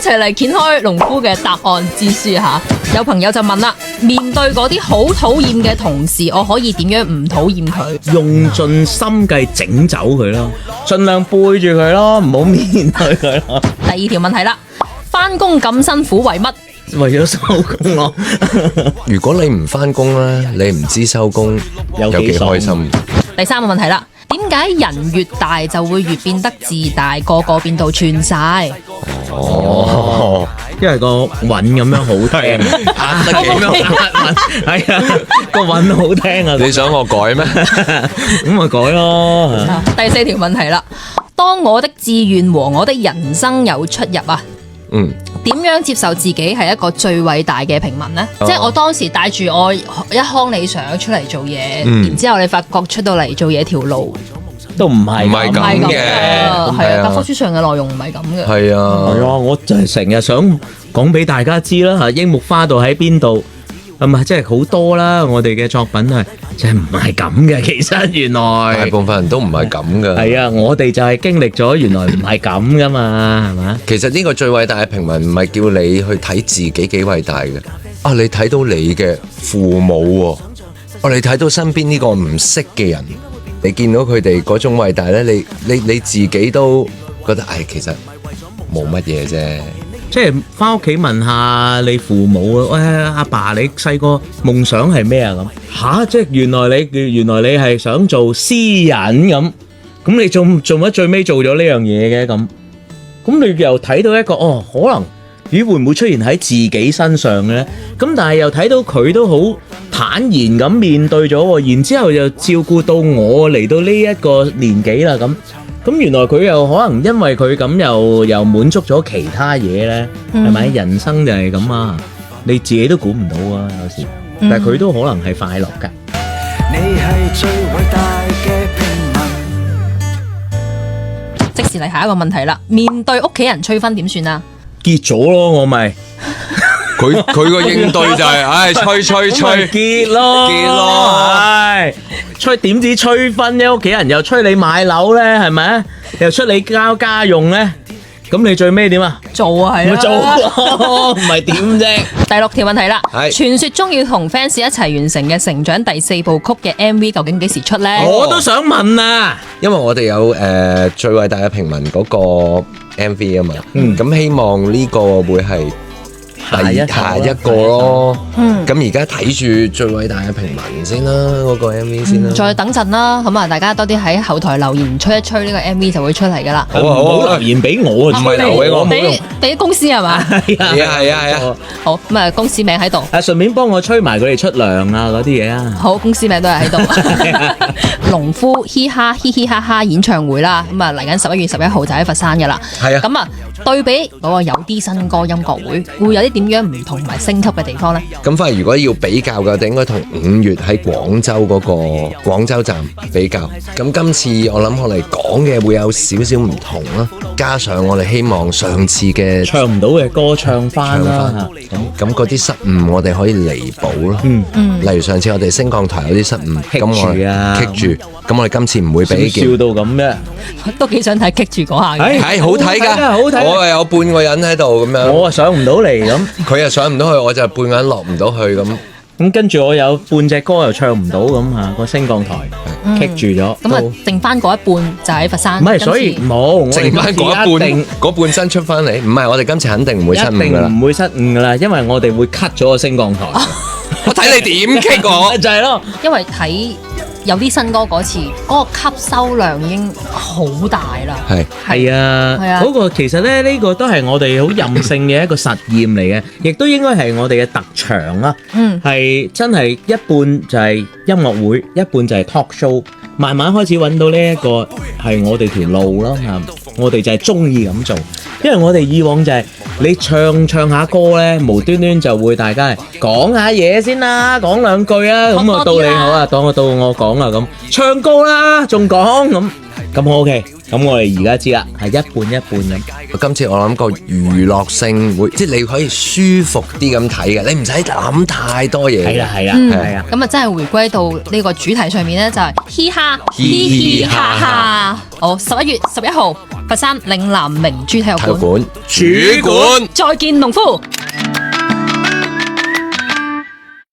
齊嚟掀開農夫嘅答案之書吓。有朋友就問啦，面對嗰啲好討厭嘅同事，我可以點樣唔討厭佢？用盡心計整走佢咯，盡量背住佢咯，唔好面對佢咯。第二條問題啦，返工咁辛苦為乜？為咗收工咯。如果你唔返工咧，你唔知收工有幾開心。第三個問題啦，點解人越大就會越變得自大，個個變到串晒？哦，因為個韻咁樣好聽，壓得幾樣韻，係啊，個韻好聽啊。你想我改咩？咁咪改咯。第四條問題啦，當我的志願和我的人生有出入啊，點樣接受自己係一個最偉大嘅平民呢？即係我當時帶住我一腔理想出嚟做嘢，然之後你發覺出到嚟做嘢條路都唔係咁嘅，係啊，教科書上嘅內容唔係咁嘅。係啊，係啊，我就係成日想講俾大家知啦嚇，櫻木花道喺邊度？係咪即係好多啦？我哋嘅作品係即係唔係咁嘅，其實原來大部分人都唔係咁嘅。係啊，我哋就係經歷咗，原來唔係咁噶嘛，係嘛？其實呢個最偉大嘅平民唔係叫你去睇自己幾偉大嘅，你睇到你嘅父母喎，你睇到身邊呢個唔識嘅人，你見到佢哋嗰種偉大呢，你自己都覺得其實冇乜嘢啫。即係翻屋企問下你父母啊，喂，阿爸你細個夢想係咩啊？咁吓，即係原來你係想做詩人咁你做乜最尾做咗呢樣嘢嘅咁你又睇到一個可能會唔會出現喺自己身上嘅咧？咁但係又睇到佢都好坦然咁面對咗，然之後又照顧到我嚟到呢一個年紀啦咁原來佢又可能因為佢咁又滿足咗其他嘢咧，係咪？人生就係咁啊，你自己都估唔到啊，有時，但係佢都可能係快樂噶。你係最偉大嘅平民。即時嚟下一個問題啦，面對屋企人催婚點算啊？結咗咯，我咪佢個應對就係催結咯，催點止催婚啫？屋企人又催你買樓咧，係咪？又出你交家用咧，咁你最尾點啊？做啊，係咪做咯，唔係點啫？第六條問題啦，係傳說中要同 fans 一齊完成嘅《成長》第4部曲嘅 MV 究竟幾時出咧？我都想問啊，因為我哋有最偉大嘅平民嗰個 MV 啊嘛，咁希望呢個會係下一個咯。咁而家睇住最偉大嘅平民先啦，嗰個 MV 先啦。再等陣啦，咁啊，大家多啲喺後台留言吹一吹呢個 MV 就會出嚟噶啦。好留言俾我啊，唔係留俾我，俾公司係嘛？係啊。好，咁啊，公司名喺度。順便幫我吹埋佢哋出糧啊嗰啲嘢啊。好，公司名都係喺度。農夫嘻哈嘻嘻哈哈演唱會啦，咁啊嚟緊11月11號就喺佛山噶啦。係啊。咁啊，對比嗰個有啲新歌音樂會，會有啲點樣唔同同埋升級嘅地方咧？咁反而如果要比較嘅，就應該同5月喺廣州嗰個廣州站比較。咁今次我諗我哋講嘅會有少少唔同啦，加上我哋希望上次嘅唱唔到嘅歌唱翻啦。咁嗰啲失誤我哋可以彌補咯。例如上次我哋升降台有啲失誤，咁我棘住，咁我哋今次唔會俾笑到咁咩？都幾想睇棘住嗰下嘅。係好睇㗎，好睇。我係有半個人喺度咁樣，我啊上唔到嚟咁，佢又上唔到去，我就半個人落唔到去咁。咁跟住我有半隻歌又唱唔到咁嚇，個升降台棘住咗。咁啊，剩翻嗰一半就喺佛山。唔係，所以冇剩翻嗰半身出翻嚟。唔係，我哋今次肯定唔會失誤㗎啦。唔會失誤㗎啦，因為我哋會 cut 咗個升降台。我睇你點棘我，就係咯。因為睇有啲新歌嗰次，嗰個吸收量已經好大啦。係啊，嗰個其實咧，呢個都係我哋好任性嘅一個實驗嚟嘅，亦都應該係我哋嘅特長啦。係真係一半就係音樂會，一半就係 talk show。慢慢開始揾到呢一個係我哋條路咯嚇，我哋就係中意咁做，因為我哋以往就係你唱下歌咧，無端端就會大家係講下嘢先啦，講兩句啊，咁啊到你好啊，到我講啦咁，唱歌啦仲講咁 OK，咁我哋而家知啦，係一半一半咁。今次我諗個娛樂性會，即係你可以舒服啲咁睇嘅，你唔使諗太多嘢。係啊。咁啊，真係回歸到呢個主題上面咧，就係嘻哈嘻嘻哈哈。好，11月11號佛山嶺南明珠體育館。主管。再見農夫。